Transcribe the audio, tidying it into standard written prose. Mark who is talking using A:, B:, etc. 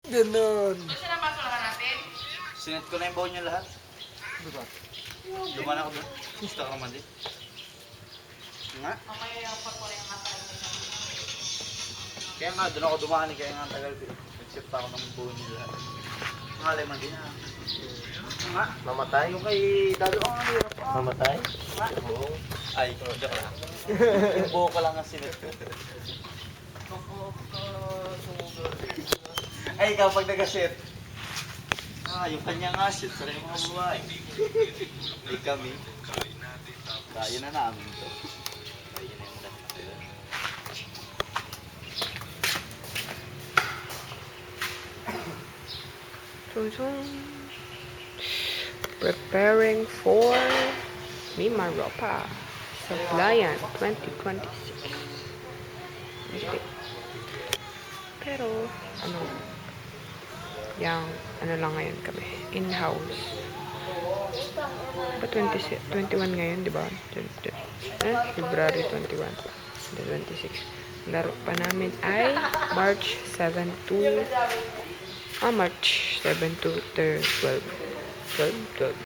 A: Ganon.
B: Gusto na basurahan natin?
C: Sinet ko na yung baon niyo lahat.
A: Diba?
C: Duman ako doon. Gusto ka naman din. Nga?
B: Okay, yung pagkuha yung masalag na siya.
C: Kaya nga, doon ako dumaan. Kaya nga, ang tagal ko. Nag-ship pa ako ng baon niyo lahat. Pangalay man din ah. Nga?
A: Mamatay?
C: Yung kay Dado, ang hirap ah.
A: Mamatay?
C: Nga?
A: Oo.
C: Ay, joke lang. Yung buo ko lang ang sinet ko. Ay, kapag nag-ship. Yung kanya nga shit, sa yung mga babae. Ay kami. Kaya na namin ito. Kaya na yung lahat na yun.
D: Preparing for Mimaropa Sablayan 2026. Okay. Pero, ano lang ngayon kami, in-house. Ba 21 ngayon, di ba? February 21, 26. Laro pa namin ay March 7 to March 7 to 12. 12.